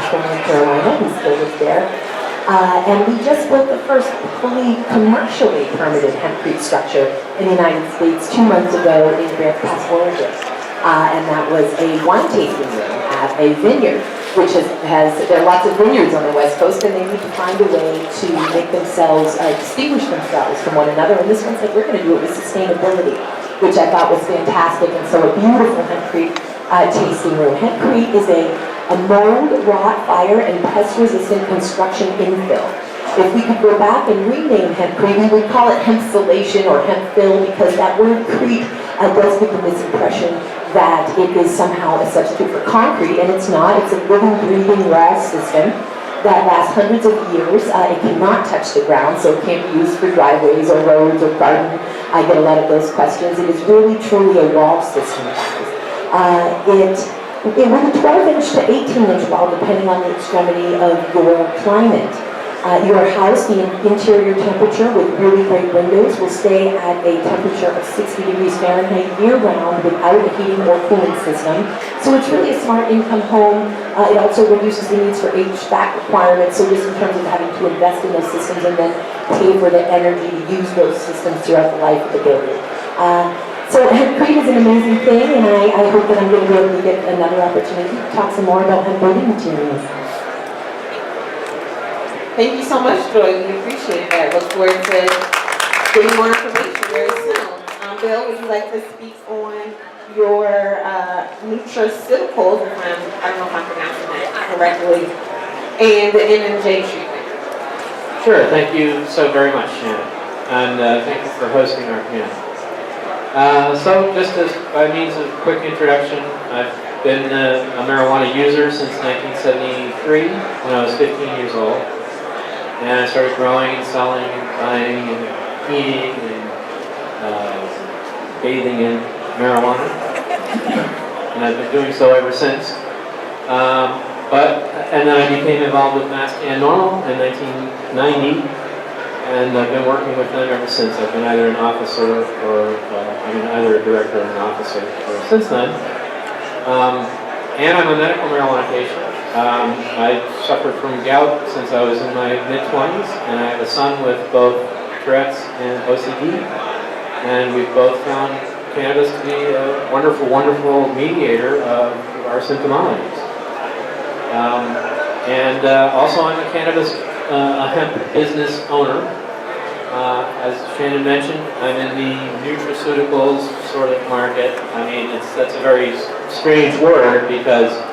Pasco, North Carolina. He still lives there. And we just built the first fully commercially permitted hempcrete structure in the United States 2 months ago in Grants Pass, Oregon. And that was a wine tasting room at a vineyard, which there are lots of vineyards on the West Coast, and they need to find a way to make themselves, distinguish themselves from one another. And this one said, we're going to do it with sustainability, which I thought was fantastic. And so a beautiful hempcrete tasting room. Hempcrete is a mold, rot, fire, and pest-resistant construction infill. If we could go back and rename hempcrete, we would call it hempsolation or hempfill, because that word crete does give the misimpression that it is somehow a substitute for concrete, and it's not. It's a living, breathing wall system that lasts hundreds of years. It cannot touch the ground, so it can't be used for driveways or roads or garden. I get a lot of those questions. It is really, truly a wall system. It with a 12-inch to 18-inch wall, depending on the extremity of your climate. Your house, the interior temperature with really great windows, will stay at a temperature of 60 degrees Fahrenheit year-round without a heating or cooling system. So it's really a smart income home. It also reduces the needs for HVAC requirements, so just in terms of having to invest in those systems and then pay for the energy to use those systems throughout the life of the building. So hempcrete is an amazing thing, and I hope that I'm going to be able to get another opportunity to talk some more about hemp building materials. Thank you so much, Joy. We appreciate that. Look forward to getting more information very soon. Bill, would you like to speak on your nutraceuticals, I don't know if I'm pronouncing that correctly, and the NNJ treatment? Sure, thank you so very much, Shannon. And thank you for hosting our panel. So just as by means of quick introduction, I've been a marijuana user since 1973 when I was 15 years old. And I started growing and selling and buying and eating and bathing in marijuana. And I've been doing so ever since. And then I became involved with Mass Can Normal in 1990. And I've been working with them ever since. I've been either an officer or either a director or an officer since then. And I'm a medical marijuana patient. I suffered from gout since I was in my mid-20s, and I have a son with both Tourette's and OCD, and we've both found cannabis to be a wonderful, wonderful mediator of our symptomologies. Also I'm a hemp business owner. As Shannon mentioned, I'm in the nutraceuticals sort of market. I mean, that's a very strange word because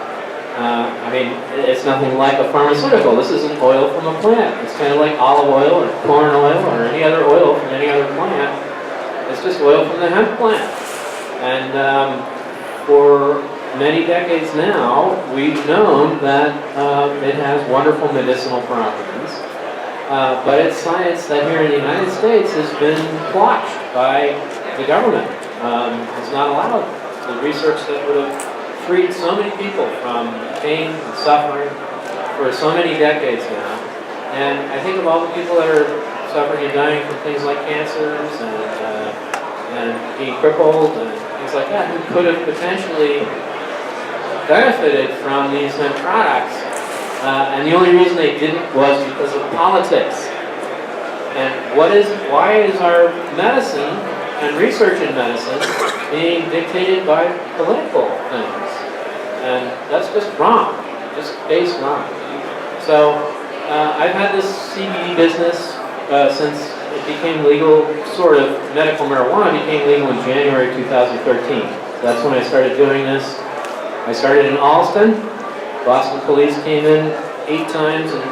it's nothing like a pharmaceutical. This isn't oil from a plant. It's kind of like olive oil or corn oil or any other oil from any other plant. It's just oil from the hemp plant. And for many decades now, we've known that it has wonderful medicinal properties. But it's science that here in the United States has been blotched by the government. It's not allowed. The research that would have freed so many people from pain and suffering for so many decades now. And I think of all the people that are suffering and dying from things like cancers and being crippled and things like that, who could have potentially benefited from these hemp products. And the only reason they didn't was because of politics. And why is our medicine and research in medicine being dictated by political things? And that's just wrong, just base wrong. So I've had this CBD business since it became legal, sort of, medical marijuana became legal in January 2013. That's when I started doing this. I started in Alston. Boston police came in 8 times and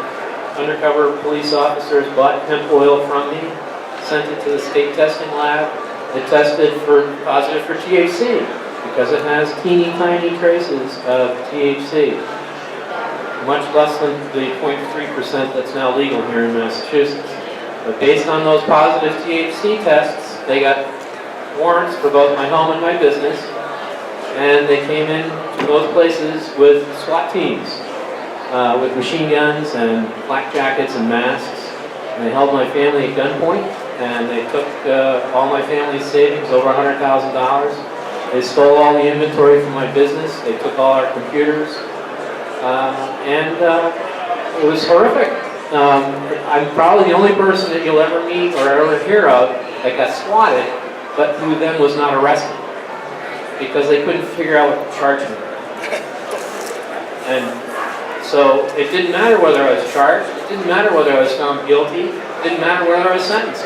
undercover police officers bought hemp oil from me, sent it to the state testing lab. It tested positive for THC because it has teeny tiny traces of THC, much less than the 0.3% that's now legal here in Massachusetts. But based on those positive THC tests, they got warrants for both my home and my business, and they came in to those places with SWAT teams, with machine guns and flak jackets and masks, and they held my family at gunpoint, and they took all my family's savings, over $100,000. They stole all the inventory from my business. They took all our computers. And it was horrific. I'm probably the only person that you'll ever meet or ever hear of that got swatted, but who then was not arrested because they couldn't figure out what to charge me. And so it didn't matter whether I was charged, it didn't matter whether I was found guilty, it didn't matter whether I was sentenced.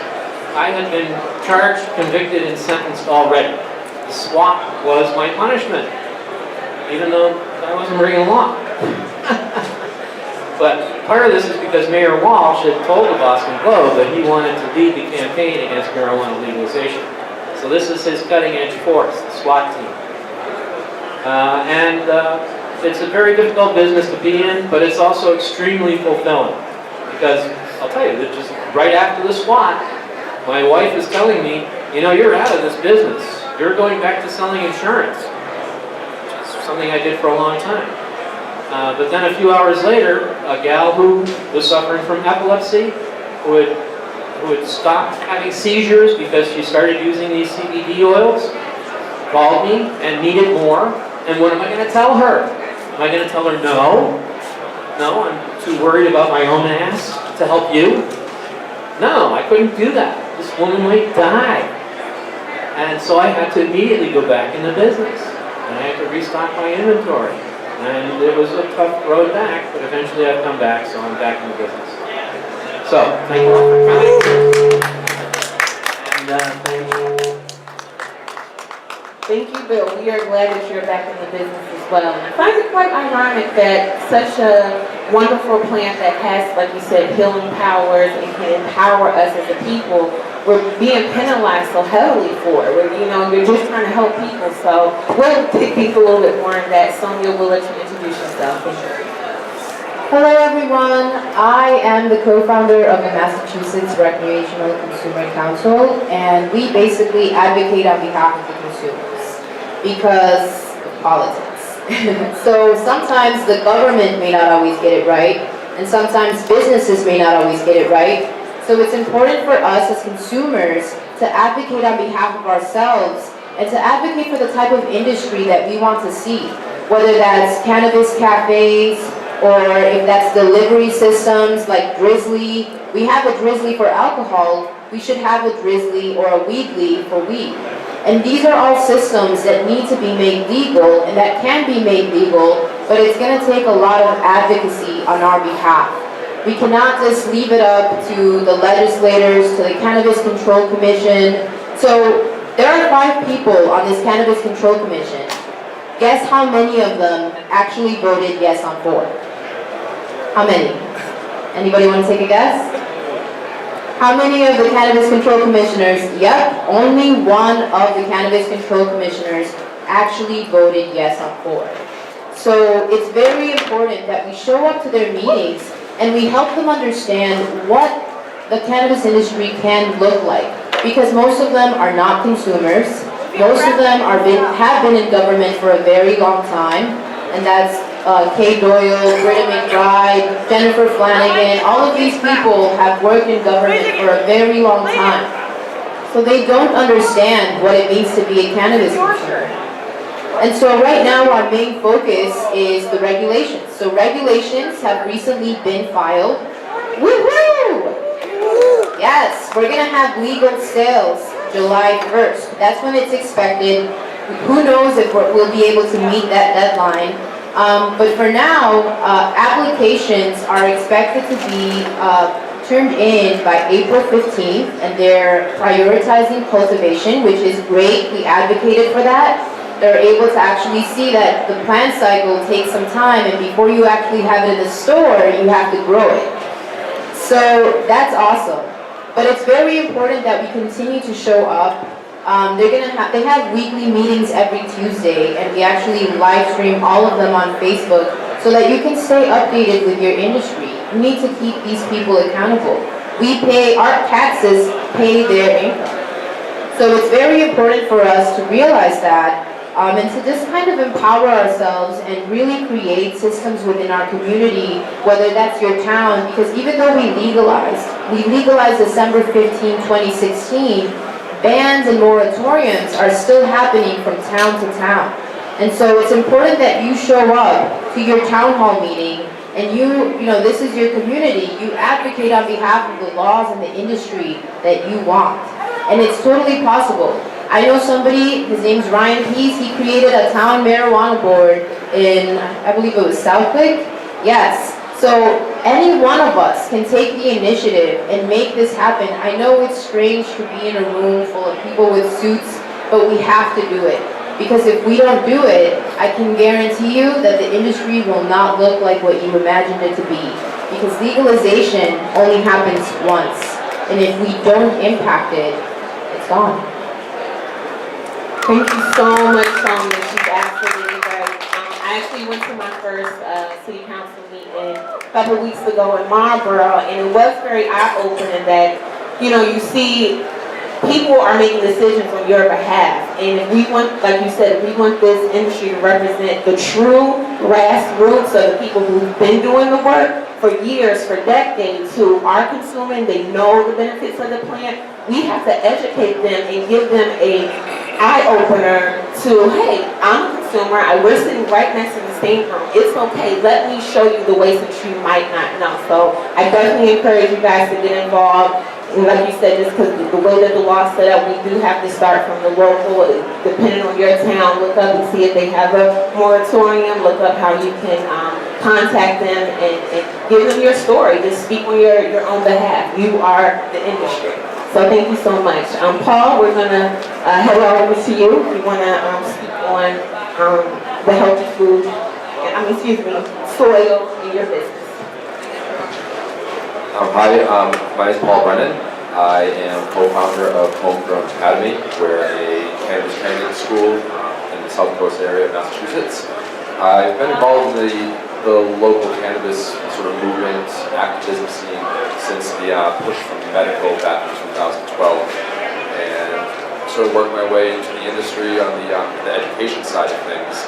I had been charged, convicted, and sentenced already. The SWAT was my punishment, even though I wasn't breaking the law. But part of this is because Mayor Walsh had told the Boston Globe that he wanted to lead the campaign against marijuana legalization. So this is his cutting-edge force, the SWAT team. It's a very difficult business to be in, but it's also extremely fulfilling. Because I'll tell you, that just right after the SWAT, my wife is telling me, you know, you're out of this business. You're going back to selling insurance, which is something I did for a long time. But then a few hours later, a gal who was suffering from epilepsy, who had stopped having seizures because she started using these CBD oils, called me and needed more. And what am I going to tell her? Am I going to tell her no? No, I'm too worried about my own ass to help you? No, I couldn't do that. This woman might die. And so I had to immediately go back into business. And I had to restock my inventory. And it was a tough road back, but eventually I've come back, so I'm back in the business. So, thank you all for coming. And thank you. Thank you, Bill. We are glad that you're back in the business as well. And I find it quite ironic that such a wonderful plant that has, like you said, healing powers and can empower us as a people, we're being penalized so heavily for it. You're just trying to help people. So we'll dig deep a little bit more in that. Sonia, we'll let you introduce yourself. Hello everyone, I am the co-founder of the Massachusetts Recreational Consumer Council, and we basically advocate on behalf of the consumers because of politics. So sometimes the government may not always get it right, and sometimes businesses may not always get it right. So it's important for us as consumers to advocate on behalf of ourselves and to advocate for the type of industry that we want to see, whether that's cannabis cafes, or if that's delivery systems like Drizzly. We have a Drizzly for alcohol, we should have a Drizzly or a Weedly for weed. And these are all systems that need to be made legal and that can be made legal, but it's going to take a lot of advocacy on our behalf. We cannot just leave it up to the legislators, to the Cannabis Control Commission. So there are 5 people on this Cannabis Control Commission. Guess how many of them actually voted yes on 4? How many? Anybody want to take a guess? How many of the Cannabis Control Commissioners? Yep, only one of the Cannabis Control Commissioners actually voted yes on 4. So it's very important that we show up to their meetings and we help them understand what the cannabis industry can look like. Because most of them are not consumers. Most of them have been in government for a very long time, and that's Kay Doyle, Britta McBride, Jennifer Flanagan. All of these people have worked in government for a very long time. So they don't understand what it means to be a cannabis consumer. And so right now our main focus is the regulations. So regulations have recently been filed. Woohoo! Yes, we're gonna have legal sales July 1st. That's when it's expected. Who knows if we'll be able to meet that deadline. But for now, applications are expected to be turned in by April 15th, and they're prioritizing cultivation, which is great. We advocated for that. They're able to actually see that the plant cycle takes some time, and before you actually have it in the store, you have to grow it. So that's awesome. But it's very important that we continue to show up. They have weekly meetings every Tuesday, and we actually live stream all of them on Facebook so that you can stay updated with your industry. We need to keep these people accountable. Our taxes pay their income. So it's very important for us to realize that and to just kind of empower ourselves and really create systems within our community, whether that's your town, because even though we legalized December 15, 2016, bans and moratoriums are still happening from town to town. And so it's important that you show up to your town hall meeting and you know, this is your community. You advocate on behalf of the laws and the industry that you want. And it's totally possible. I know somebody, his name's Ryan Pease, he created a town marijuana board in, I believe it was Southwick? Yes. So any one of us can take the initiative and make this happen. I know it's strange to be in a room full of people with suits, but we have to do it. Because if we don't do it, I can guarantee you that the industry will not look like what you imagined it to be. Because legalization only happens once. And if we don't impact it, it's gone. Thank you so much, Sonia. She's absolutely right. I actually went to my first city council meeting a couple weeks ago in Marlboro, and it was very eye-opening that, you know, you see people are making decisions on your behalf. And if we want, like you said, if we want this industry to represent the true grassroots of the people who've been doing the work for years, for decades, who are consuming, they know the benefits of the plant, we have to educate them and give them a eye-opener to, hey, I'm a consumer, we're sitting right next to the same room, it's okay, let me show you the ways that you might not know. So I definitely encourage you guys to get involved. And like you said, just because the way that the law is set up, we do have to start from the local, depending on your town, look up and see if they have a moratorium, look up how you can contact them and give them your story, just speak on your own behalf. You are the industry. So thank you so much. Paul, we're gonna head over to you if you wanna speak on the healthy food, soil in your business. Hi, my name is Paul Brennan. I am co-founder of Homegrown Academy. We're a cannabis training school in the South Coast area of Massachusetts. I've been involved in the local cannabis sort of movement, activism scene since the push from medical back in 2012, and sort of worked my way into the industry on the education side of things.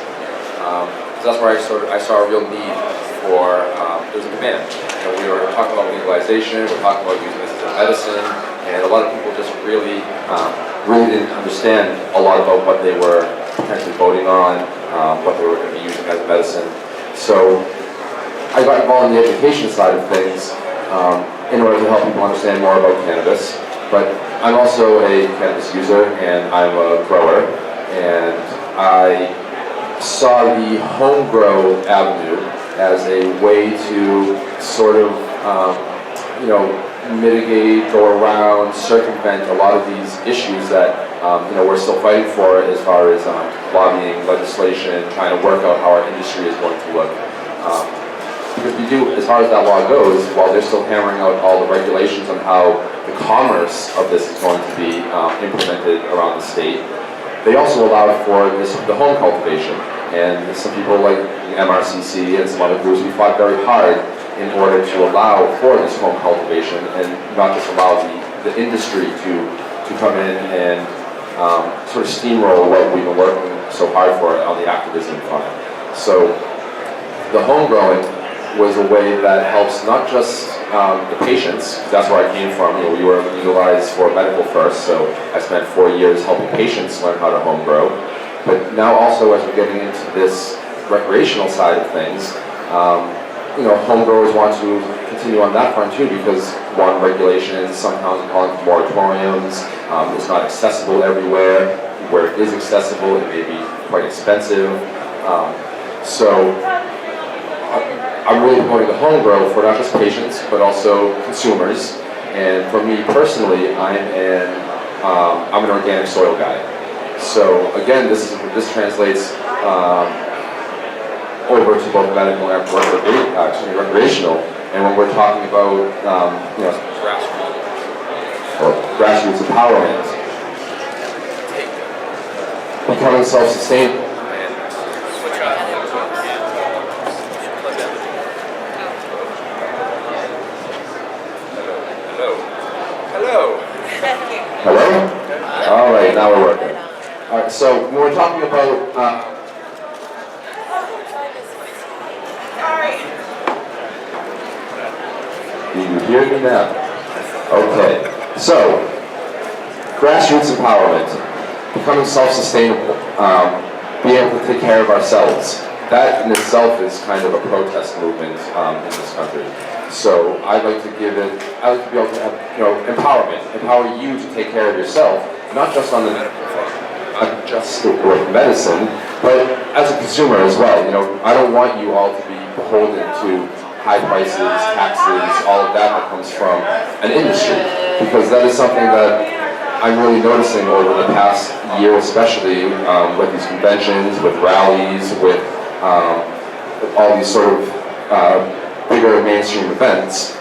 So that's where I saw a real need for, there's a demand. You know, we were talking about legalization, we're talking about using this as a medicine, and a lot of people just really didn't understand a lot about what they were potentially voting on, what they were going to be using as a medicine. So I got involved in the education side of things in order to help people understand more about cannabis. But I'm also a cannabis user and I'm a grower, and I saw the home grow avenue as a way to sort of, mitigate, go around, circumvent a lot of these issues that, we're still fighting for as far as lobbying, legislation, trying to work out how our industry is going to look. Because we do, as far as that law goes, while they're still hammering out all the regulations on how the commerce of this is going to be implemented around the state, they also allow for the home cultivation. And some people like the MRCC and some other groups, we fought very hard in order to allow for this home cultivation and not just allow the industry to come in and sort of steamroll what we've been working so hard for on the activism front. So the home growing was a way that helps not just the patients, that's where I came from. We were legalized for medical first, so I spent 4 years helping patients learn how to home grow. But now also as we're getting into this recreational side of things, home growers want to continue on that front too, because one, regulations, some towns are calling for moratoriums, it's not accessible everywhere. Where it is accessible, it may be quite expensive. So I'm really promoting the home grow for not just patients, but also consumers. And for me personally, I'm an organic soil guy. So again, this translates over to both medical and recreational. And when we're talking about grassroots empowerment, becoming self-sustainable. Hello? All right, now we're working. All right, so when we're talking about do you hear me now? Okay. So, grassroots empowerment, becoming self-sustainable. be able to take care of ourselves. That in itself is kind of a protest movement in this country. So I'd like to give it, I'd like to be able to have, empowerment, empower you to take care of yourself, not just on the medical front, not just with medicine, but as a consumer as well. I don't want you all to be beholden to high prices, taxes, all of that comes from an industry, because that is something that I'm really noticing over the past year, especially with these conventions, with rallies, with all these sort of bigger mainstream events.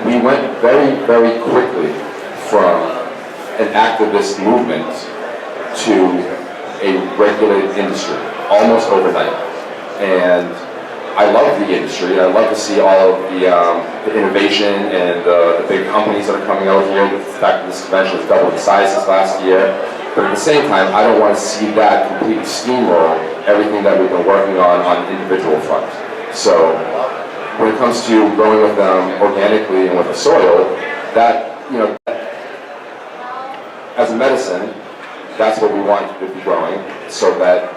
We went very, very quickly from an activist movement to a regulated industry, almost overnight. And I love the industry. I love to see all of the innovation and the big companies that are coming out here. The fact that this convention has doubled in size since last year. But at the same time, I don't want to see that completely steamroll everything that we've been working on individual front. So when it comes to growing with them organically and with the soil, that, as a medicine, that's what we want to be growing, so that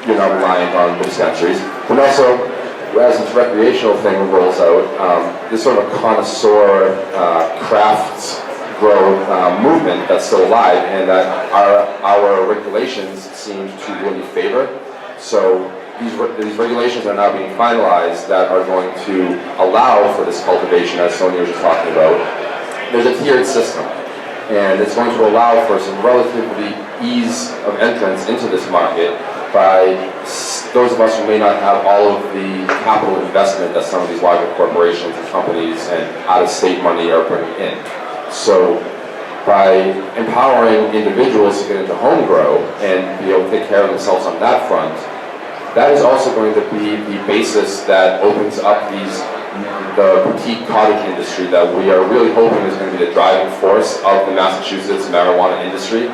you're not reliant on the dispensaries. But also, as this recreational thing rolls out, this sort of connoisseur crafts grow movement that's still alive, and that our regulations seem to really favor. So these regulations are now being finalized that are going to allow for this cultivation, as Sonia was just talking about. There's a tiered system, and it's going to allow for some relatively ease of entrance into this market by those of us who may not have all of the capital investment that some of these larger corporations and companies and out-of-state money are bringing in. So by empowering individuals to get into home grow and be able to take care of themselves on that front, that is also going to be the basis that opens up the boutique cottage industry that we are really hoping is going to be the driving force of the Massachusetts marijuana industry.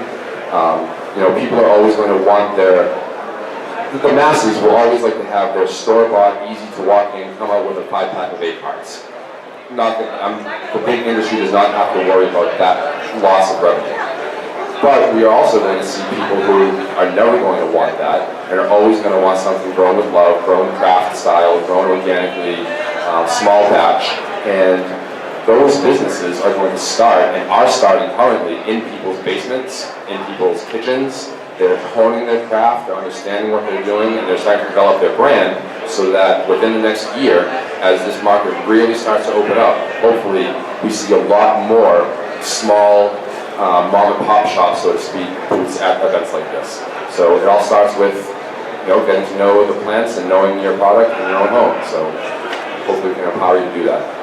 People are always going to want the masses will always like to have their store-bought, easy-to-walk in, come out with a 5-pack of vape carts. The big industry does not have to worry about that loss of revenue. But we are also going to see people who are never going to want that, and are always going to want something grown with love, grown craft style, grown organically, small batch, and those businesses are going to start, and are starting currently, in people's basements, in people's kitchens. They're honing their craft, they're understanding what they're doing, and they're starting to develop their brand, so that within the next year, as this market really starts to open up, hopefully we see a lot more small mom and pop shops, so to speak, booths at events like this. So it all starts with getting to know the plants and knowing your product in your own home. So hopefully we can empower you to do that.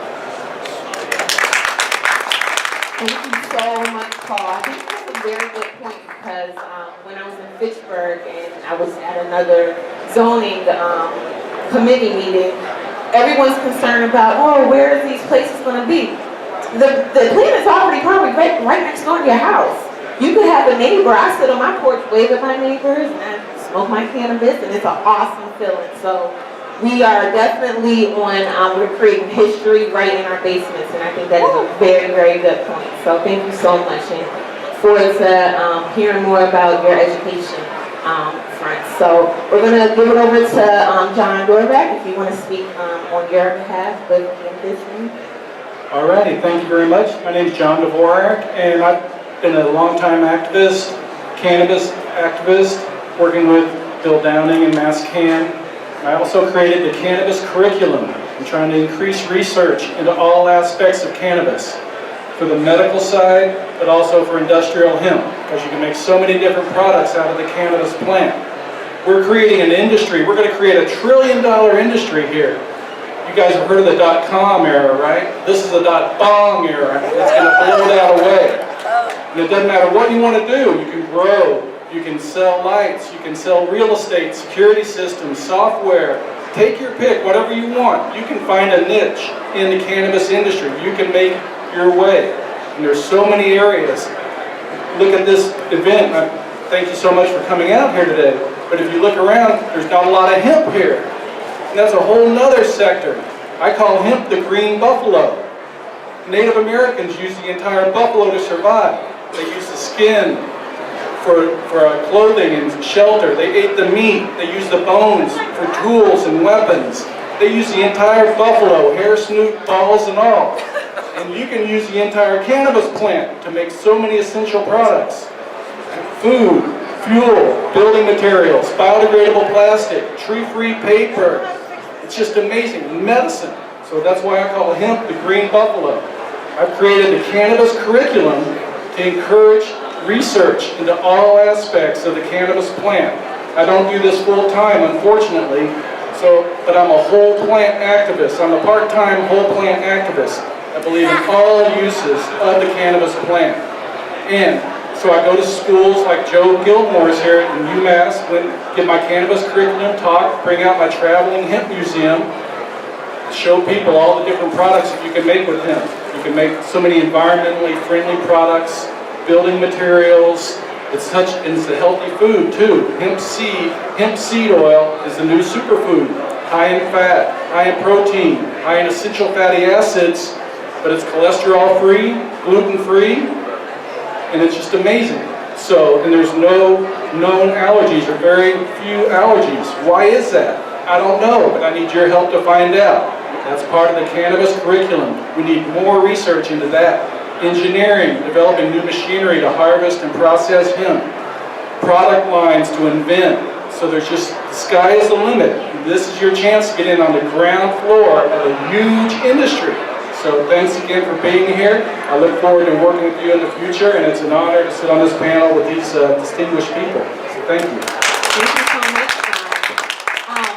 Thank you so much, Paul. I think that's a very good point, because when I was in Fitchburg and I was at another zoning committee meeting, everyone's concerned about, where are these places going to be? The plant is already probably right next door to your house. You could have a neighbor. I sit on my porch, wave at my neighbors, and I smoke my cannabis, and it's an awesome feeling. So we are definitely we're creating history right in our basements, and I think that is a very, very good point. So thank you so much, and forward to hearing more about your education front. So we're going to give it over to John Dorbeck, if you want to speak on your behalf with this one. Alrighty, thank you very much. My name is John Dvorak, and I've been a long-time activist, cannabis activist, working with Bill Downing and Mass Cann. I also created the cannabis curriculum. I'm trying to increase research into all aspects of cannabis, for the medical side, but also for industrial hemp, because you can make so many different products out of the cannabis plant. We're creating an industry. We're going to create a $1 trillion industry here. You guys have heard of the .com era, right? This is the .bong era. It's going to blow that away. And it doesn't matter what you want to do. You can grow. You can sell lights. You can sell real estate, security systems, software. Take your pick, whatever you want. You can find a niche in the cannabis industry. You can make your way. And there's so many areas. Look at this event. Thank you so much for coming out here today. But if you look around, there's not a lot of hemp here. And that's a whole nother sector. I call hemp the green buffalo. Native Americans use the entire buffalo to survive. They use the skin, for clothing and shelter. They ate the meat. They used the bones for tools and weapons. They use the entire buffalo, hair, snoot, balls, and all. And you can use the entire cannabis plant to make so many essential products. Food, fuel, building materials, biodegradable plastic, tree-free paper. It's just amazing. Medicine. So that's why I call hemp the green buffalo. I've created a cannabis curriculum to encourage research into all aspects of the cannabis plant. I don't do this full time, unfortunately, but I'm a whole plant activist. I'm a part-time whole plant activist. I believe in all uses of the cannabis plant. And so I go to schools like Joe Gilmore's here in UMass, give my cannabis curriculum talk, bring out my traveling hemp museum, show people all the different products that you can make with hemp. You can make so many environmentally friendly products, building materials. It's a healthy food too. Hemp seed oil is the new superfood. High in fat, high in protein, high in essential fatty acids, but it's cholesterol free, gluten free, and it's just amazing. So, and there's no known allergies or very few allergies. Why is that? I don't know, but I need your help to find out. That's part of the cannabis curriculum. We need more research into that. Engineering, developing new machinery to harvest and process hemp. Product lines to invent. So there's just, the sky is the limit. This is your chance to get in on the ground floor of a huge industry. So thanks again for being here. I look forward to working with you in the future, and it's an honor to sit on this panel with these distinguished people. So thank you. Thank you so much, John.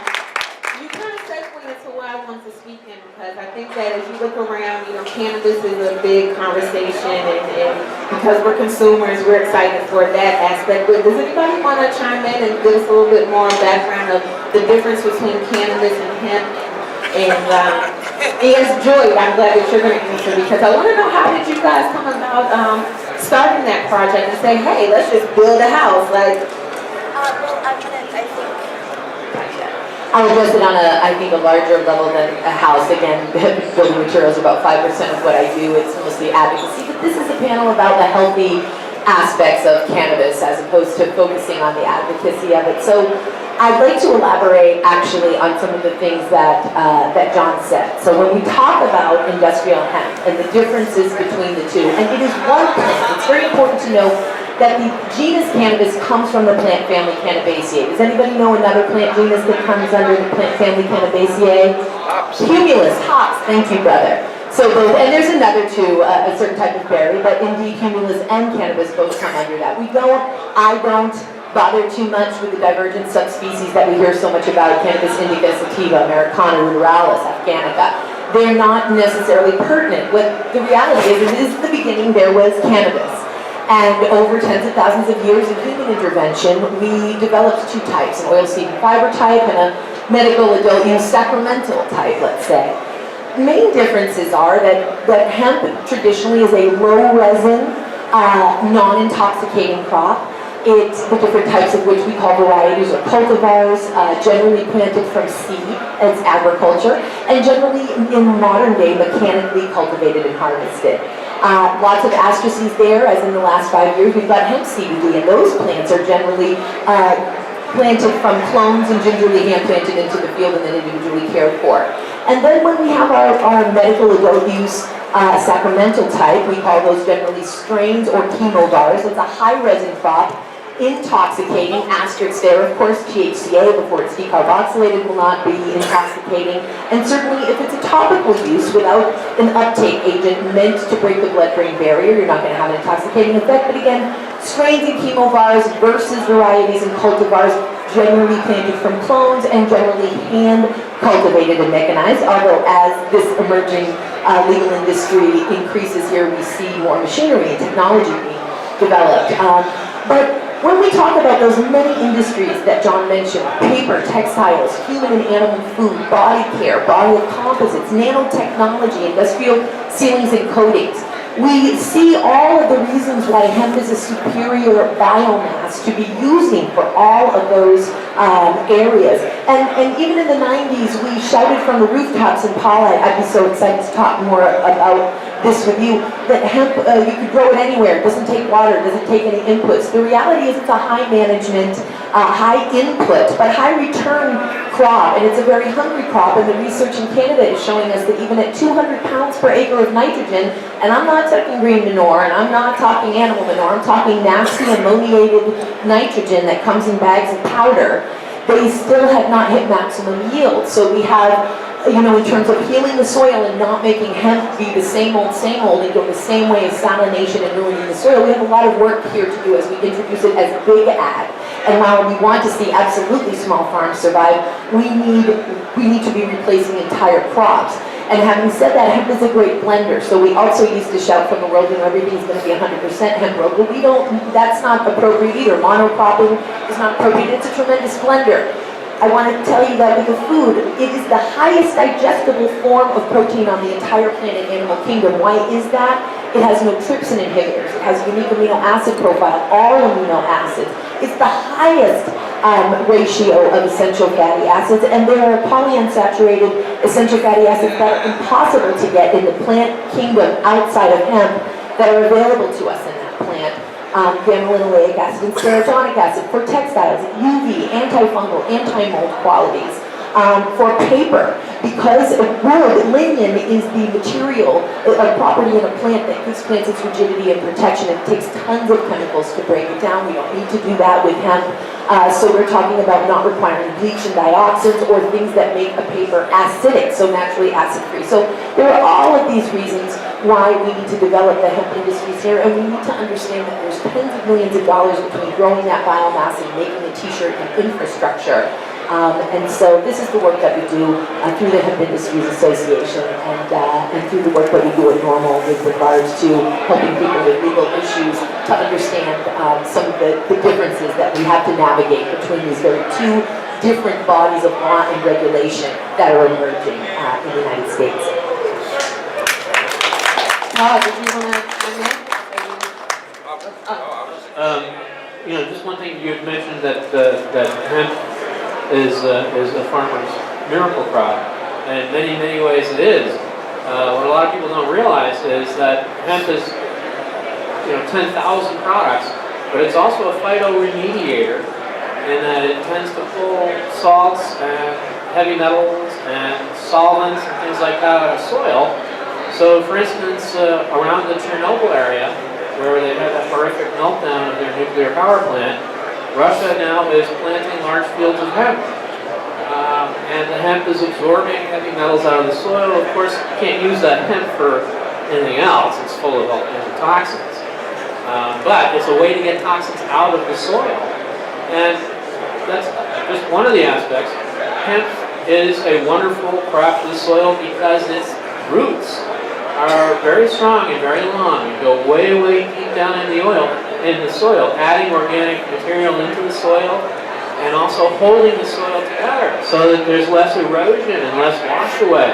You kind of segued into what I want to speak in, because I think that as you look around, cannabis is a big conversation, and because we're consumers, we're excited for that aspect. But does anybody want to chime in and give us a little bit more background of the difference between cannabis and hemp? And yes, Joy, I'm glad that you're going to answer, because I want to know, how did you guys come about starting that project and say, hey, let's just build a house? Well, I'll address it on a larger level than a house. Again, building materials are about 5% of what I do. It's mostly advocacy, but this is a panel about the healthy aspects of cannabis as opposed to focusing on the advocacy of it. So I'd like to elaborate actually on some of the things that John said. So when we talk about industrial hemp and the differences between the two, and it is one plant, it's very important to know that the genus cannabis comes from the plant family Cannabaceae. Does anybody know another plant genus that comes under the plant family Cannabaceae? Cumulus, hops, thank you, brother. So both, and there's another too, a certain type of berry, but indeed Cumulus and cannabis both come under that. I don't bother too much with the divergent subspecies that we hear so much about, Cannabis indica, sativa, Americana, ruderalis, afghanica. They're not necessarily pertinent. What the reality is the beginning there was cannabis. And over tens of thousands of years of human intervention, we developed two types, an oilseed and fiber type and a medical adult use sacramental type, let's say. Main differences are that hemp traditionally is a low resin, non-intoxicating crop. It's the different types of which we call varieties or cultivars, generally planted from seed as agriculture, and generally in modern day mechanically cultivated and harvested. Lots of astracees there, as in the last 5 years we've got hemp CBD, and those plants are generally planted from clones and gingerly hand planted into the field and then individually cared for. And then when we have our medical adult use sacramental type, we call those generally strains or chemovars. It's a high resin crop, intoxicating, asterisks there, of course, THCA before it's decarboxylated will not be intoxicating, and certainly if it's a topical use without an uptake agent meant to break the blood-brain barrier, you're not going to have an intoxicating effect. But again, strains and chemovars versus varieties and cultivars generally planted from clones and generally hand cultivated and mechanized, although as this emerging legal industry increases here, we see more machinery and technology being developed. But when we talk about those many industries that John mentioned, paper, textiles, human and animal food, body care, body composites, nanotechnology, industrial sealings and coatings, We see all of the reasons why hemp is a superior biomass to be using for all of those areas. And even in the 90s, we shouted from the rooftops, and Paula, I'd be so excited to talk more about this with you, that hemp, you could grow it anywhere. It doesn't take water, it doesn't take any inputs. The reality is it's a high management, high input, but high return crop, and it's a very hungry crop, and the research in Canada is showing us that even at 200 pounds per acre of nitrogen, and I'm not talking green manure, and I'm not talking animal manure, I'm talking nasty ammoniated nitrogen that comes in bags of powder, they still have not hit maximum yield. So we have, in terms of healing the soil and not making hemp be the same old, and go the same way as salination and ruining the soil, we have a lot of work here to do as we introduce it as big ag. And while we want to see absolutely small farms survive, we need to be replacing entire crops. And having said that, hemp is a great blender. So we also used to shout from the world, everything's going to be 100% hemp road, but that's not appropriate either. Monocropping is not appropriate. It's a tremendous blender. I want to tell you that with the food, it is the highest digestible form of protein on the entire planet animal kingdom. Why is that? It has no trypsin inhibitors. It has a unique amino acid profile, all amino acids. It's the highest ratio of essential fatty acids, and there are polyunsaturated essential fatty acids that are impossible to get in the plant kingdom outside of hemp that are available to us in that plant. Gamma-linoleic acid and stearatoic acid for textiles, UV, antifungal, anti-mold qualities. For paper, because wood, lignin is the material, a property in a plant that gives plants its rigidity and protection. It takes tons of chemicals to break it down. We don't need to do that with hemp. So we're talking about not requiring bleach and dioxins or things that make a paper acidic, so naturally acid-free. So there are all of these reasons why we need to develop the hemp industries here, and we need to understand that there's tens of millions of dollars between growing that biomass and making the t-shirt and infrastructure. And so this is the work that we do through the Hemp Industries Association and through the work that we do at Normal with regards to helping people with legal issues to understand some of the differences that we have to navigate between these very two different bodies of law and regulation that are emerging in the United States. Did you want to comment? Just one thing you had mentioned that hemp is a farmer's miracle crop, and in many ways it is. What a lot of people don't realize is that hemp is 10,000 products, but it's also a phytoremediator in that it tends to pull salts and heavy metals and solvents and things like that out of soil. So for instance, around the Chernobyl area, where they had that horrific meltdown of their nuclear power plant, Russia now is planting large fields of hemp. And the hemp is absorbing heavy metals out of the soil. Of course, you can't use that hemp for anything else. It's full of antitoxins. But it's a way to get toxins out of the soil. And that's just one of the aspects. Hemp is a wonderful crop for the soil because its roots are very strong and very long and go way deep down in the soil, adding organic material into the soil and also holding the soil together so that there's less erosion and less wash away.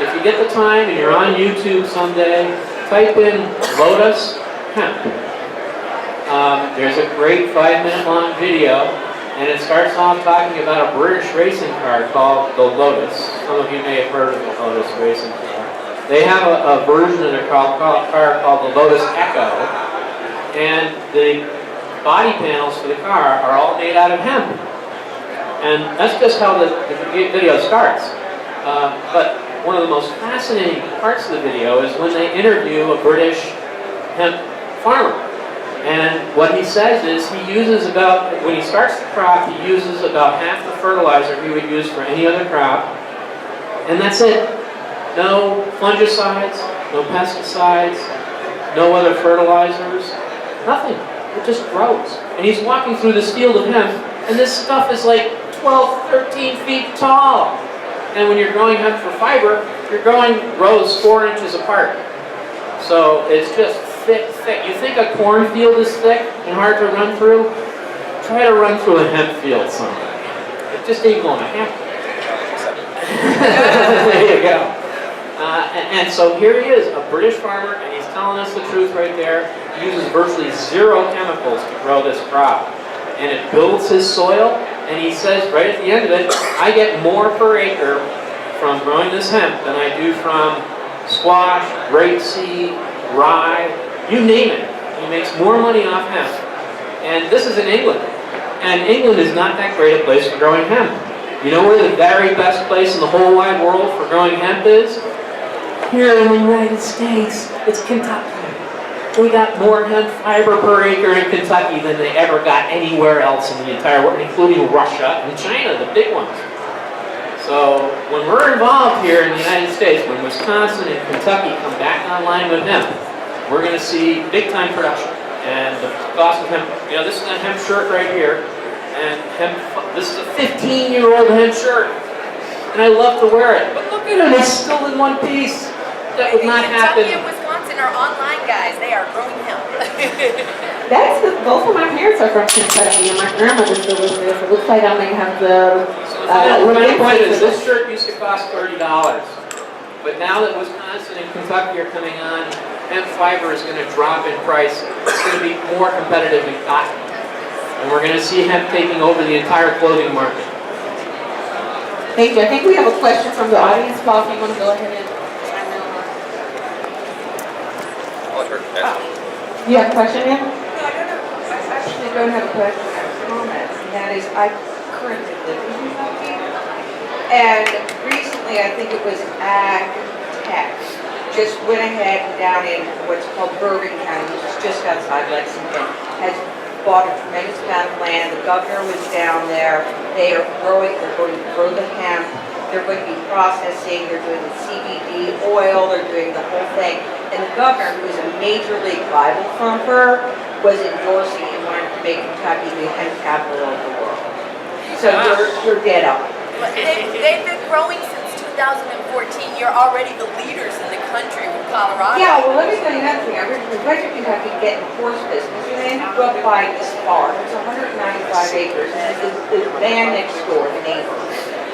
If you get the time and you're on YouTube someday, type in lotus hemp. There's a great 5-minute long video, and it starts off talking about a British racing car called the Lotus. Some of you may have heard of the Lotus racing car. They have a version of their car called the Lotus Echo, and the body panels for the car are all made out of hemp. And that's just how the video starts. But one of the most fascinating parts of the video is when they interview a British hemp farmer. And what he says is when he starts the crop, he uses about half the fertilizer he would use for any other crop. And that's it. No fungicides, no pesticides, no other fertilizers, nothing. It just grows. And he's walking through this field of hemp, and this stuff is like 12, 13 feet tall. And when you're growing hemp for fiber, you're growing rows 4 inches apart. So it's just thick. You think a cornfield is thick and hard to run through? Try to run through a hemp field someday. It just ain't going to happen. There you go. And so here he is, a British farmer, and he's telling us the truth right there. He uses virtually 0 chemicals to grow this crop. And it builds his soil, and he says right at the end of it, I get more per acre from growing this hemp than I do from squash, rapeseed, rye, you name it. He makes more money off hemp. And this is in England. And England is not that great a place for growing hemp. You know where the very best place in the whole wide world for growing hemp is? Here in the United States. It's Kentucky. They got more hemp fiber per acre in Kentucky than they ever got anywhere else in the entire world, including Russia and China, the big ones. So when we're involved here in the United States, when Wisconsin and Kentucky come back online with hemp, we're going to see big time production. And the cost of hemp, you know, this is a hemp shirt right here. And hemp, this is a 15-year-old hemp shirt. And I love to wear it. But look at it, it's still in one piece. That would not happen. Kentucky and Wisconsin are online guys. They are growing hemp. That's the, both of my parents are from Kentucky, and my grandmother still lives there, so it looks like I may have the. So the funny point is, this shirt used to cost $30. But now that Wisconsin and Kentucky are coming on, hemp fiber is going to drop in price. It's going to be more competitive than cotton. And we're going to see hemp taking over the entire clothing market. Thank you. I think we have a question from the audience. Paul, if you want to go ahead and. You have a question, ma'am? No, I don't know. I actually don't have a question, I have a comment, and that is, I currently live in Kentucky, and recently, I think it was Ag Tech, just went ahead and down in what's called Bergen County, which is just outside Lexington, has bought a tremendous amount of land. The governor was down there. They are growing, they're going to grow the hemp, they're going to be processing, they're doing the CBD oil, they're doing the whole thing. And the governor, who is a major league Bible thumper, was endorsing and wanted to make Kentucky the hemp capital of the world. So you're dead on. But they've been growing since 2014. You're already the leaders in the country with Colorado. Yeah, well, let me tell you another thing. I went to Kentucky to get in the horse business, and I ended up buying this farm. It's 195 acres, and the man next door, the neighbor,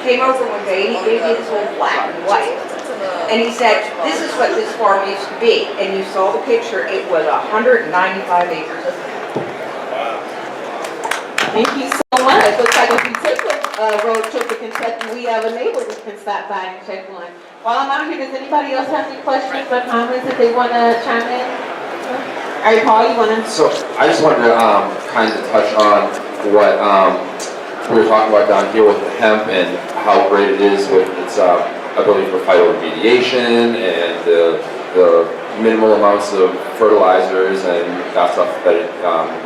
came over one day and he gave me this whole black and white. And he said, this is what this farm used to be. And you saw the picture, it was 195 acres of land. Thank you so much. Looks like if you take a road trip to Kentucky, we have a neighbor we can stop by and check on. While I'm out here, does anybody else have any questions or comments that they want to chime in? All right, Paul, you want to? So I just wanted to kind of touch on what we were talking about down here with the hemp and how great it is with its ability for phytoremediation and the minimal amounts of fertilizers and that stuff that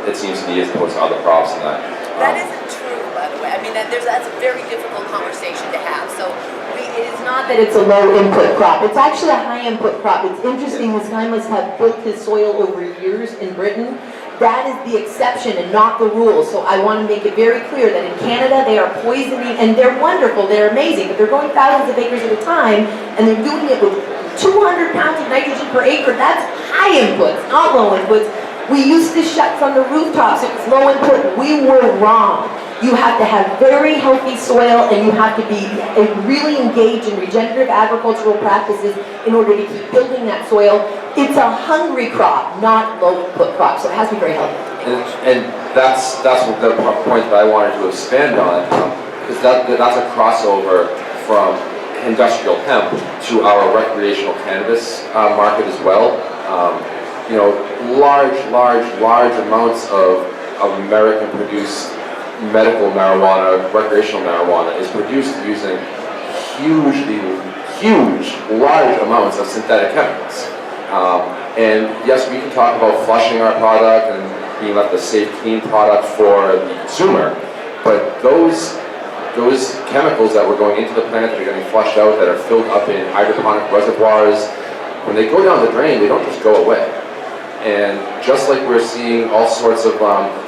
it seems to be as opposed to other crops and that. That isn't true, by the way. I mean, that's a very difficult conversation to have. So it is not That it's a low input crop. It's actually a high input crop. It's interesting, this guy must have built his soil over years in Britain. That is the exception and not the rule. So I want to make it very clear that in Canada they are poisoning, and they're wonderful, they're amazing, but they're growing thousands of acres at a time, and they're doing it with 200 pounds of nitrogen per acre. That's high inputs, not low inputs. We used to shut from the rooftops, it was low input. We were wrong. You have to have very healthy soil, and you have to be really engaged in regenerative agricultural practices in order to keep building that soil. It's a hungry crop, not low input crop, so it has to be very healthy. And that's what the point that I wanted to expand on, because that's a crossover from industrial hemp to our recreational cannabis market as well. You know, large amounts of American-produced medical marijuana, recreational marijuana, is produced using large amounts of synthetic chemicals. And yes, we can talk about flushing our product and being left a safe, clean product for the consumer, but those chemicals that were going into the plant that are getting flushed out, that are filled up in hydroponic reservoirs, when they go down the drain, they don't just go away. And just like we're seeing all sorts of,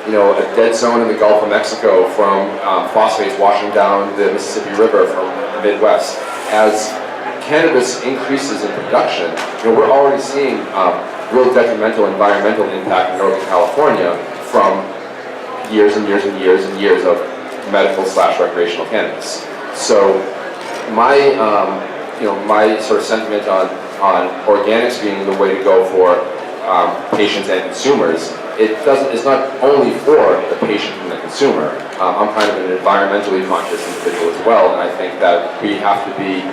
you know, a dead zone in the Gulf of Mexico from phosphates washing down the Mississippi River from the Midwest, as cannabis increases in production, you know, we're already seeing real detrimental environmental impact in Northern California from years and years and years and years of medical/recreational cannabis. So my, you know, my sort of sentiment on on organics being the way to go for patients and consumers, it's not only for the patient and the consumer. I'm kind of an environmentally conscious individual as well, and I think that we have to be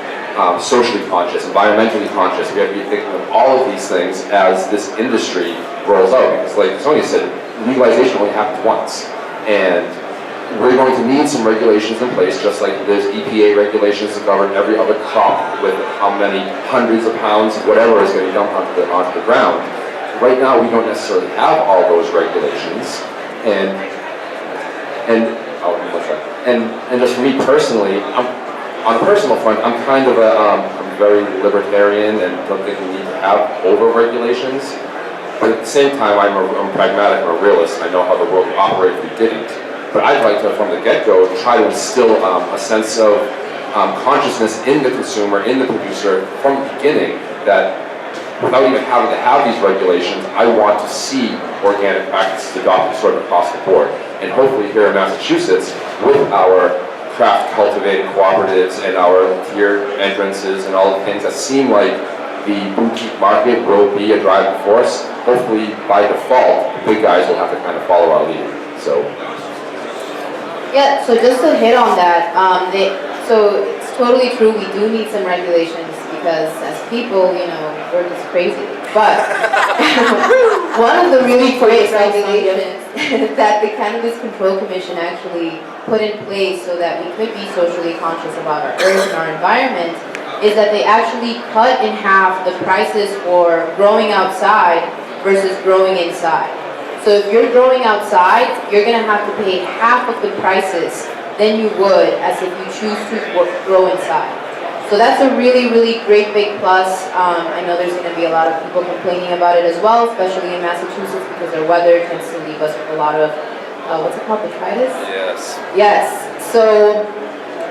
socially conscious, environmentally conscious. We have to be thinking of all of these things as this industry rolls out, because like Sonia said, legalization only happens once, and we're going to need some regulations in place, just like there's EPA regulations that govern every other crop with how many hundreds of pounds, whatever is going to be dumped onto the ground. Right now, we don't necessarily have all those regulations, and just for me personally, on a personal front, I'm kind of I'm very libertarian and don't think we need to have over-regulations. But at the same time, I'm pragmatic and a realist, and I know how the world would operate if we didn't. But I'd like to, from the get-go, try to instill a sense of consciousness in the consumer, in the producer, from the beginning, that without even having to have these regulations, I want to see organic practices adopted sort of across the board. And hopefully here in Massachusetts, with our craft cultivating cooperatives and our tier entrances and all the things that seem like the boutique market will be a driving force, hopefully by default, the big guys will have to kind of follow our lead. So. Yeah, so just to hit on that, so it's totally true, we do need some regulations because as people, you know, we're just crazy. But one of the really great regulations that the Cannabis Control Commission actually put in place so that we could be socially conscious about our earth and our environment is that they actually cut in half the prices for growing outside versus growing inside. So if you're growing outside, you're going to have to pay half of the prices than you would as if you choose to grow inside. So that's a really, really great big plus. I know there's going to be a lot of people complaining about it as well, especially in Massachusetts because our weather tends to leave us with a lot of, what's it called, botrytis? Yes. Yes. So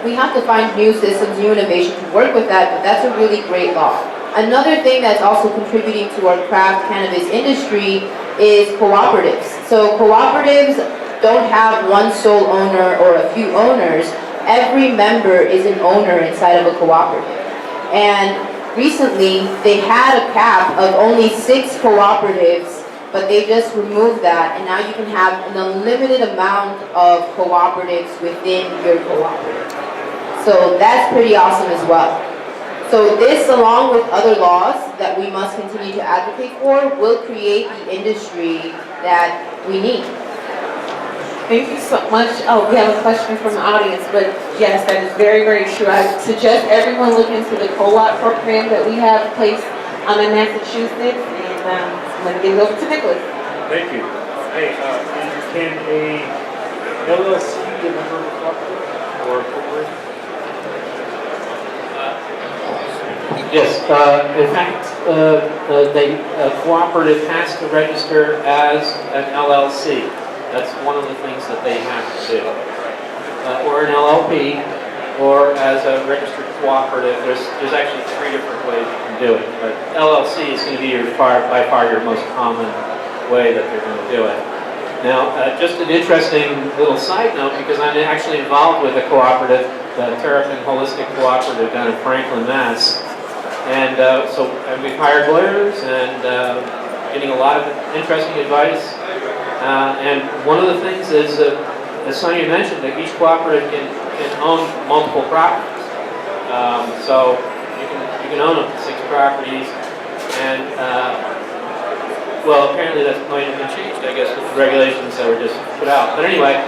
we have to find new systems, new innovation to work with that, but that's a really great law. Another thing that's also contributing to our craft cannabis industry is cooperatives. So cooperatives don't have one sole owner or a few owners. Every member is an owner inside of a cooperative. And recently, they had a cap of only 6 cooperatives, but they just removed that, and now you can have an unlimited amount of cooperatives within your cooperative. So that's pretty awesome as well. So this, along with other laws that we must continue to advocate for, will create the industry that we need. Thank you so much. Oh, we have a question from the audience, but yes, that is very, very true. I suggest everyone look into the co-op program that we have placed in Massachusetts, and I'm going to give it over to Nicholas. Thank you. Hey, can a LLC be a member of a cooperative or a corporation? Yes, in fact, a cooperative has to register as an LLC. That's one of the things that they have to do. Or an LLP, or as a registered cooperative. There's actually 3 different ways you can do it. But LLC is going to be by far your most common way that they're going to do it. Now, just an interesting little side note, because I'm actually involved with a cooperative, the Terrapin Holistic Cooperative down in Franklin, Mass. And and we've hired lawyers and getting a lot of interesting advice. And one of the things is, as Sonia mentioned, that each cooperative can own multiple properties. So you can own up to 6 properties, and well, apparently that's going to be changed, I guess, with the regulations that were just put out. But anyway,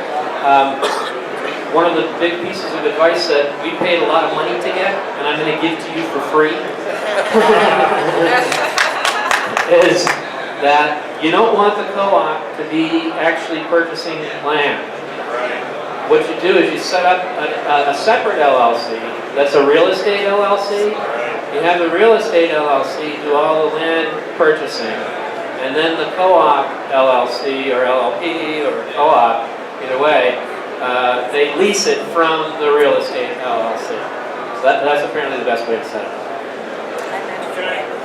one of the big pieces of advice that we paid a lot of money to get, and I'm going to give to you for free, is that you don't want the co-op to be actually purchasing land. What you do is you set up a separate LLC that's a real estate LLC. You have the real estate LLC do all the land purchasing, and then the co-op LLC or LLP or co-op, either way, they lease it from the real estate LLC. So that's apparently the best way to set it up.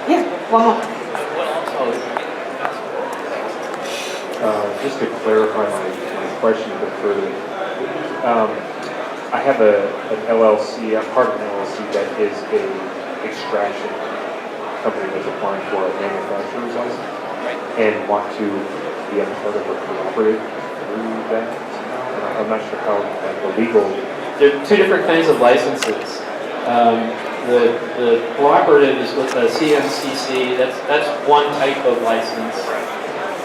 Yeah, one more. Just to clarify my question a bit further, I have an LLC, I'm part of an LLC that is a extraction company that's applying for a manufacturer's license and want to be a part of a cooperative through that. I'm not sure how the legal. There are two different kinds of licenses. The cooperative is with the CMCC. That's one type of license.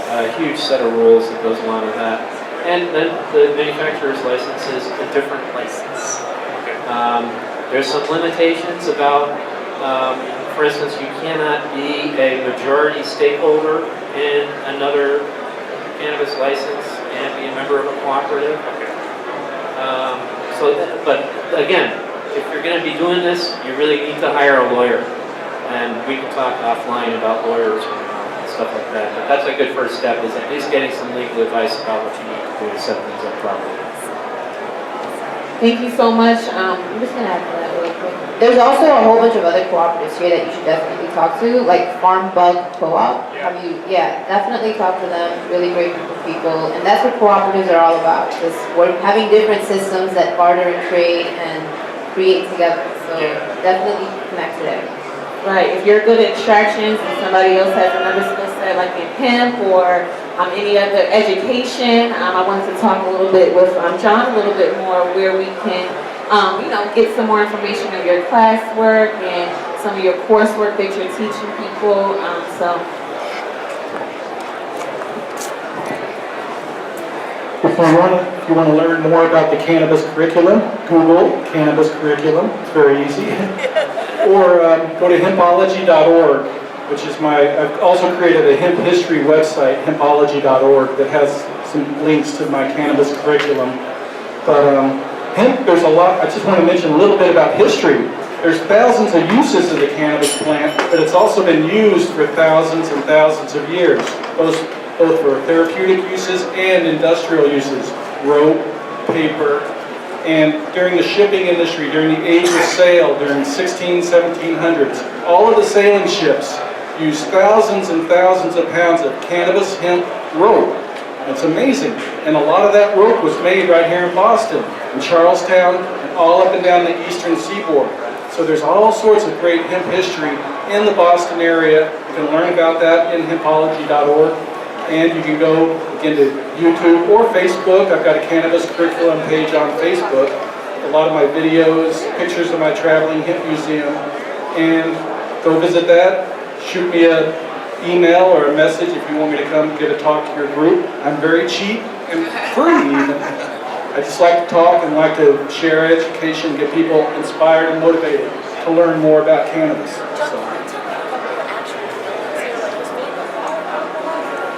A huge set of rules that goes along with that. And then the manufacturer's license is a different license. There's some limitations about, for instance, you cannot be a majority stakeholder in another cannabis license and be a member of a cooperative. But again, if you're going to be doing this, you really need to hire a lawyer. And we can talk offline about lawyers and stuff like that. But that's a good first step, is at least getting some legal advice about what you need to do to set things up properly. Thank you so much. I'm just gonna add to that really quick. There's also a whole bunch of other cooperatives here that you should definitely talk to, like Farm Bug Co-op. Definitely talk to them. Really great group of people, and that's what cooperatives are all about. Just we're having different systems that barter and trade and create together. So definitely connect to them. Right, if you're good at extractions and somebody else has another skill set like in hemp or any other education, I wanted to talk a little bit with John a little bit more where we can, get some more information of your classwork and some of your coursework that you're teaching people. If you want to learn more about the cannabis curriculum, Google cannabis curriculum. It's very easy. Or go to hempology.org, which is I've also created a hemp history website, hempology.org, that has some links to my cannabis curriculum. But hemp, there's a lot. I just want to mention a little bit about history. There's thousands of uses of the cannabis plant, but it's also been used for thousands and thousands of years, both for therapeutic uses and industrial uses, rope, paper, and during the shipping industry, during the age of sail, during 1700s, all of the sailing ships used thousands and thousands of pounds of cannabis hemp rope. It's amazing. And a lot of that rope was made right here in Boston, in Charlestown, and all up and down the eastern seaboard. So there's all sorts of great hemp history in the Boston area. You can learn about that in hempology.org. And you can go again to YouTube or Facebook. I've got a cannabis curriculum page on Facebook. A lot of my videos, pictures of my traveling hemp museum. And go visit that. Shoot me an email or a message if you want me to come give a talk to your group. I'm very cheap and free even. I just like to talk and like to share education, get people inspired and motivated to learn more about cannabis.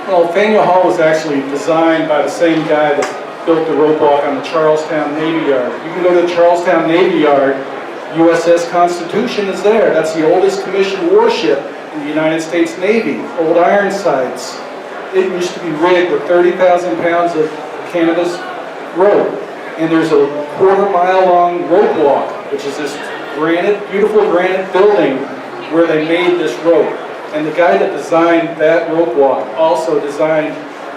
Well, Faneuil Hall was actually designed by the same guy that built the rope walk on the Charlestown Navy Yard. You can go to the Charlestown Navy Yard, USS Constitution is there. That's the oldest commissioned warship in the United States Navy, old Ironsides. It used to be rigged with 30,000 pounds of cannabis rope. And there's a quarter-mile long rope walk, which is this beautiful granite building where they made this rope. And the guy that designed that rope walk also designed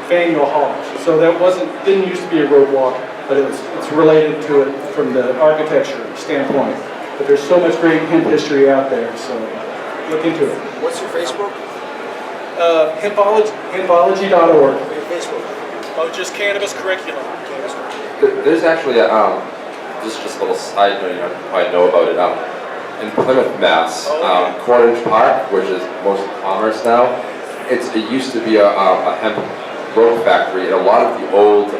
Faneuil Hall. So that didn't used to be a rope walk, but it's related to it from the architecture standpoint. But there's so much great hemp history out there, so look into it. What's your Facebook? Hempology.org. Your Facebook? Oh, just cannabis curriculum. There's actually just a little side note, you probably know about it. In Plymouth, Mass, Cordage Park, which is mostly commerce now, it used to be a hemp rope factory, and a lot of the old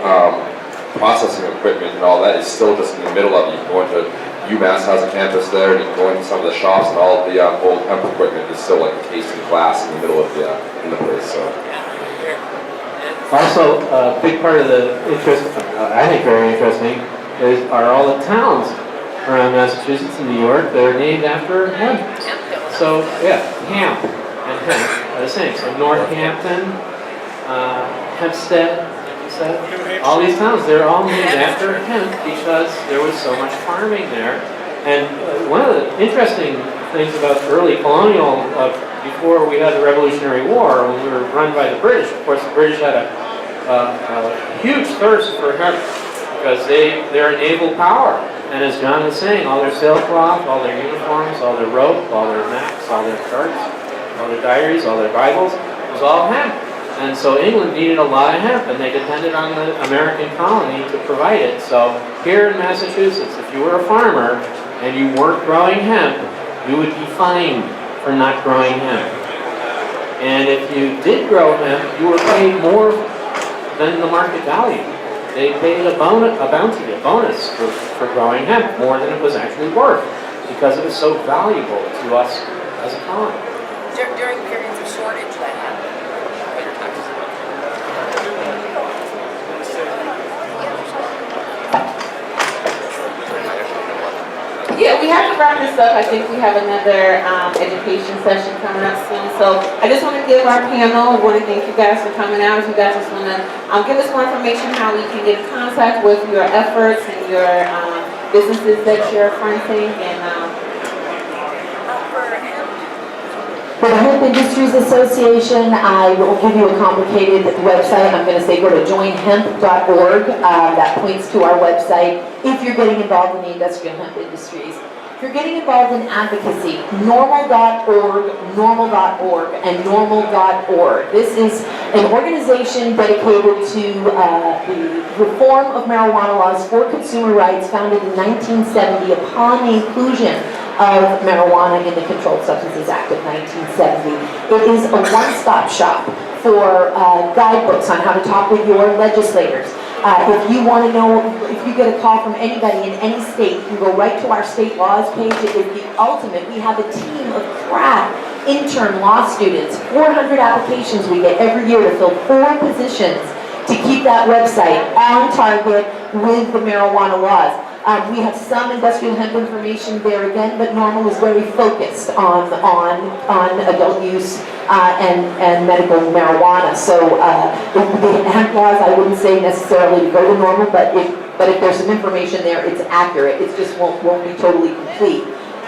processing equipment and all that is still just in the middle of it. You can go into UMass has a campus there, and you can go into some of the shops, and all of the old hemp equipment is still like encased in glass in the middle of in the place. So. Also, a big part of the interest, I think very interesting, are all the towns around Massachusetts and New York that are named after hemp. So, yeah, hemp and hemp are the same. So Northampton, Hempstead, all these towns, they're all named after hemp because there was so much farming there. And one of the interesting things about early colonial, before we had the Revolutionary War, when we were run by the British, of course the British had a huge thirst for hemp because they're a naval power. And as John was saying, all their sailcloth, all their uniforms, all their rope, all their maps, all their charts, all their diaries, all their Bibles, it was all hemp. And so England needed a lot of hemp, and they depended on the American colony to provide it. So here in Massachusetts, if you were a farmer and you weren't growing hemp, you would be fined for not growing hemp. And if you did grow hemp, you were paid more than the market value. They paid a bounty, a bonus for growing hemp, more than it was actually worth, because it was so valuable to us as a colony. During periods of shortage that happened. Yeah, we have to wrap this up. I think we have another education session coming up soon. So I just want to give our panel, I want to thank you guys for coming out. If you guys just want to give us more information how we can get in contact with your efforts and your businesses that you're fronting. And For the Hemp Industries Association, I will give you a complicated website. I'm going to say go to joinhemp.org. That points to our website. If you're getting involved in the industrial hemp industries, if you're getting involved in advocacy, normal.org, and normal.org. This is an organization dedicated to the reform of marijuana laws for consumer rights, founded in 1970 upon the inclusion of marijuana in the Controlled Substances Act of 1970. It is a one-stop shop for guidebooks on how to talk with your legislators. If you want to know, if you get a call from anybody in any state, you can go right to our state laws page. It is the ultimate. We have a team of crack intern law students, 400 applications we get every year to fill 4 positions to keep that website on target with the marijuana laws. We have some industrial hemp information there again, but Normal is very focused on adult use and medical marijuana. So the hemp laws, I wouldn't say necessarily to go to Normal, but if there's some information there, it's accurate. It just won't be totally complete.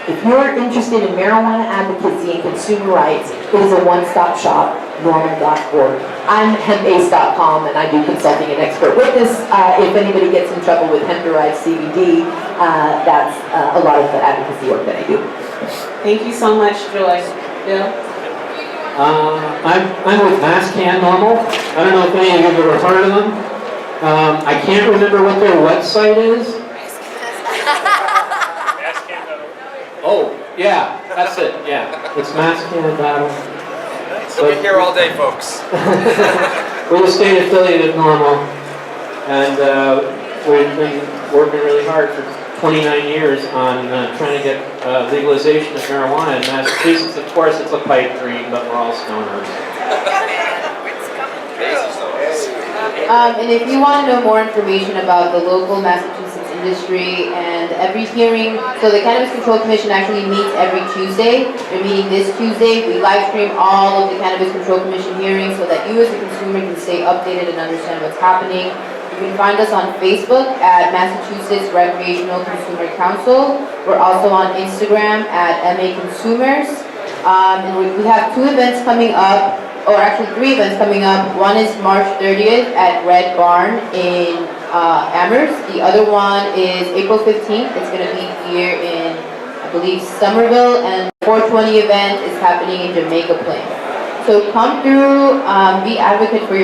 If you're interested in marijuana advocacy and consumer rights, it is a one-stop shop, normal.org. I'm hempace.com, and I do consulting and expert witness. If anybody gets in trouble with hemp-derived CBD, that's a lot of the advocacy work that I do. thank you so much, Joy. Bill? I'm with cann Normal. I don't know if any of you have ever heard of them. I can't remember what their website is. Oh, yeah, that's it, yeah. It's masscan.org. So we're here all day, folks. We're the state affiliate of Normal, and we've been working really hard for 29 years on trying to get legalization of marijuana in Massachusetts. Of course, it's a pipe dream, but we're all stoners. And if you want to know more information about the local Massachusetts industry and every hearing, so the Cannabis Control Commission actually meets every Tuesday. They're meeting this Tuesday. We live stream all of the Cannabis Control Commission hearings so that you as a consumer can stay updated and understand what's happening. You can find us on Facebook at Massachusetts Recreational Consumer Council. We're also on Instagram at MA Consumers. And we have 2 events coming up, or actually 3 events coming up. One is March 30th at Red Barn in Amherst. The other one is April 15th. It's going to be here in, I believe, Somerville. And the 420 event is happening in Jamaica Plain. So come through, be an advocate for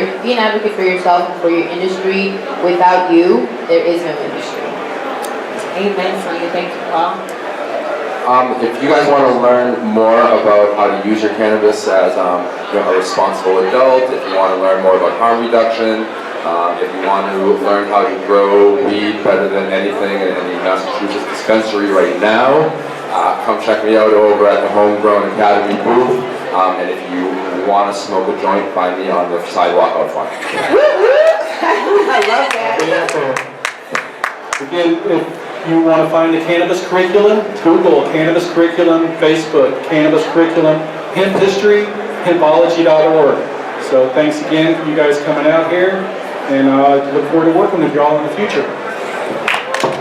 yourself and for your industry. Without you, there is no industry. Amen, Sonia. Thank you, Paul. If you guys want to learn more about how to use your cannabis as a responsible adult, if you want to learn more about harm reduction, if you want to learn how to grow weed better than anything in the Massachusetts dispensary right now, come check me out over at the Homegrown Academy booth. And if you want to smoke a joint, find me on the sidewalk out front. I love that. Again, if you want to find the cannabis curriculum, Google cannabis curriculum, Facebook, cannabis curriculum, hemp history, hempology.org. So thanks again for you guys coming out here, and I look forward to working with you all in the future.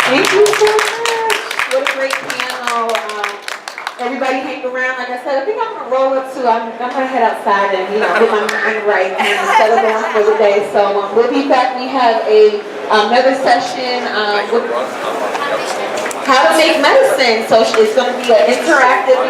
Thank you so much. What a great panel. Everybody hang around. Like I said, I think I'm going to roll up too. I'm going to head outside and, get my mind right and settle down for the day. So we'll be back. We have another session with how to make medicine. So it's going to be an interactive